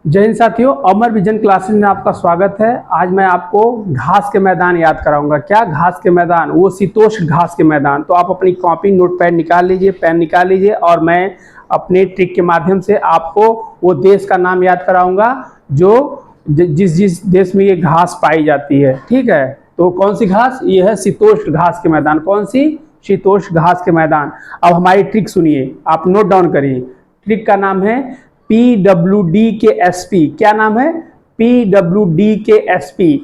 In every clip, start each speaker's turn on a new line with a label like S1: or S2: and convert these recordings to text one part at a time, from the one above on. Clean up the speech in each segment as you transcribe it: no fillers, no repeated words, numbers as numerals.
S1: जय हिंद साथियों, अमर vision classes में आपका स्वागत है। आज मैं आपको घास के मैदान याद कराऊंगा। क्या घास के मैदान? वो शीतोष्ण घास के मैदान। तो आप अपनी कॉपी नोटपैड निकाल लीजिए, पेन निकाल लीजिए और मैं अपने ट्रिक के माध्यम से आपको वो देश का नाम याद कराऊंगा जो जिस देश में ये घास पाई जाती है। ठीक है, तो कौन सी घास? ये है शीतोष्ण घास के मैदान। कौन सी? शीतोष्ण घास के मैदान। अब हमारी ट्रिक सुनिए, आप नोट डाउन करिए। ट्रिक का नाम है PWDKSP। क्या नाम है? PWDKSP।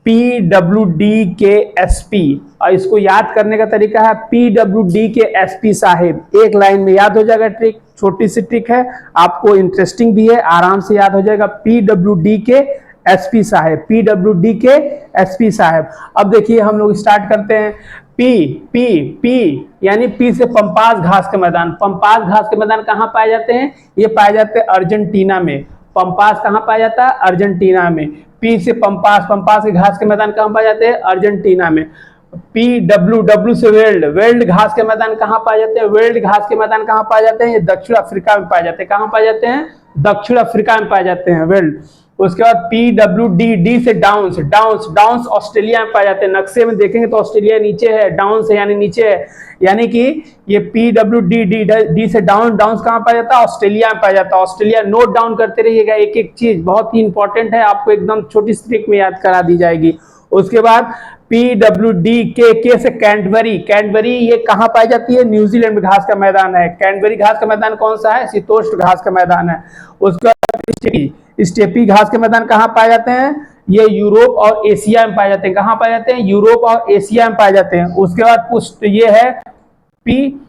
S1: PWDKSP। और इसको याद करने का तरीका है PWDKSP साहिब। एक लाइन में याद हो जाएगा। ट्रिक छोटी सी ट्रिक है, आपको इंटरेस्टिंग भी है, आराम से याद हो जाएगा। PWDKSP Sahib, PWDKSP Sahib. अब देखिए हम लोग स्टार्ट करते हैं। पी यानी पी से पंपास घास के मैदान। पंपास घास के मैदान कहाँ पाए जाते हैं? ये पाए जाते हैं अर्जेंटीना में। पंपास कहाँ पाया जाता है? अर्जेंटीना में। पी से पंपास, पंपास के घास के मैदान कहाँ पाए जाते हैं? अर्जेंटीना में। PW से वेल्ड, वेल्ड घास के मैदान कहाँ पाए जाते हैं? वेल्ड घास के मैदान कहाँ पाए जाते हैं? ये दक्षिण अफ्रीका में पाए जाते हैं। कहाँ पाए जाते हैं? दक्षिण अफ्रीका में पाए जाते हैं वेल्ड। उसके बाद PWD से डाउन्स, डाउन्स डाउन्स ऑस्ट्रेलिया में पाए जाते हैं। नक्शे में देखेंगे तो ऑस्ट्रेलिया नीचे है, डाउन्स है यानी नीचे है। यानी कि ये PWD से डाउन, डाउन्स कहाँ पाया जाता है? ऑस्ट्रेलिया में पाया जाता है। ऑस्ट्रेलिया नोट डाउन करते रहिएगा, एक एक चीज बहुत ही इंपॉर्टेंट है, आपको एकदम छोटी ट्रिक में याद करा दी जाएगी। उसके बाद PWDK से कैंटबरी, कैंटबरी ये कहाँ पाई जाती है? न्यूजीलैंड में घास का मैदान है। कैंटबरी घास का मैदान कौन सा है? शीतोष्ण घास का मैदान है। उसके बाद स्टेपी घास के मैदान कहाँ पाए जाते हैं? ये यूरोप और एशिया में पाए जाते हैं। कहाँ पाए जाते हैं? यूरोप और एशिया में पाए जाते हैं। उसके बाद पुष्ट, ये है पी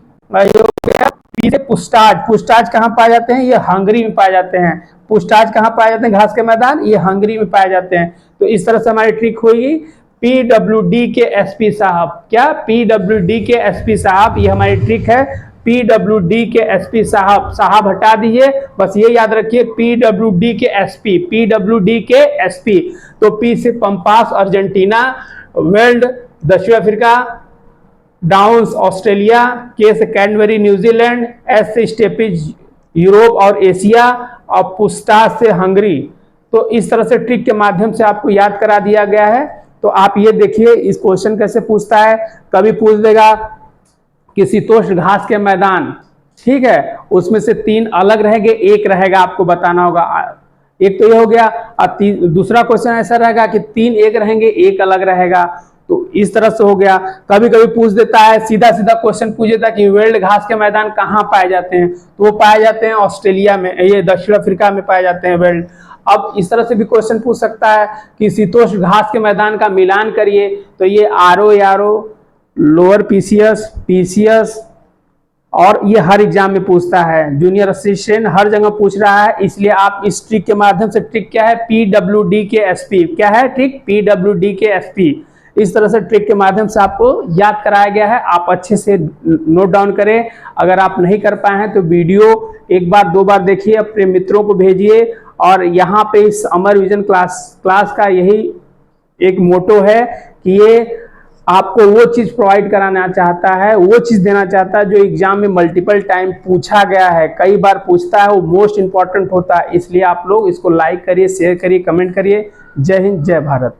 S1: से पुस्टाज, पुस्टाज कहाँ पाए जाते हैं? ये हंगरी में पाए जाते हैं। पुस्टाज कहाँ पाए जाते हैं घास के मैदान? ये हंगरी में पाए जाते हैं। तो इस तरह से हमारी ट्रिक होगी। PWDKSP साहब। क्या? PWDKSP साहब, ये हमारी ट्रिक है। PWDKSP साहब, साहब हटा दीजिए, बस ये याद रखिए PWDKSP, PWDKSP। तो पी से पंपास अर्जेंटीना, वेल्ड दक्षिण अफ्रीका, डाउन्स ऑस्ट्रेलिया, के से कैडबरी न्यूजीलैंड, एस से स्टेपीज यूरोप और एशिया और पुस्टास से हंगरी। तो इस तरह से ट्रिक के माध्यम से आपको याद करा दिया गया है। तो आप ये देखिए इस क्वेश्चन कैसे पूछता है। कभी पूछ देगा कि शीतोष्ण घास के मैदान, ठीक है, उसमें से 3 अलग रहेंगे, एक रहेगा, आपको बताना होगा। एक तो ये हो गया। और दूसरा क्वेश्चन ऐसा रहेगा कि 3 एक रहेंगे, एक अलग रहेगा। तो इस तरह से हो गया। कभी कभी पूछ देता है, सीधा सीधा क्वेश्चन पूछ देता है कि वेल्ड घास के मैदान कहाँ पाए जाते हैं? तो वो पाए जाते हैं ऑस्ट्रेलिया में, ये दक्षिण अफ्रीका में पाए जाते हैं वेल्ड। अब इस तरह से भी क्वेश्चन पूछ सकता है कि शीतोष्ण घास के मैदान का मिलान करिए। तो ये आरो, लोअर पीसीएस और ये हर एग्जाम में पूछता है। जूनियर असिस्टेंट हर जगह पूछ रहा है। इसलिए आप इस ट्रिक के माध्यम से, ट्रिक क्या है? PWDKSP। क्या है ट्रिक? PWDKSP। इस तरह से ट्रिक के माध्यम से आपको याद कराया गया है। आप अच्छे से नोट डाउन करें। अगर आप नहीं कर पाए हैं तो वीडियो एक बार 2 बार देखिए, अपने मित्रों को भेजिए। और यहाँ पे इस अमर विजन क्लास का यही एक मोटो है कि ये आपको वो चीज प्रोवाइड कराना चाहता है, वो चीज देना चाहता है जो एग्जाम में मल्टीपल टाइम पूछा गया है, कई बार पूछता है, वो मोस्ट इंपॉर्टेंट होता है। इसलिए आप लोग इसको लाइक करिए, शेयर करिए, कमेंट करिए। जय हिंद, जय भारत।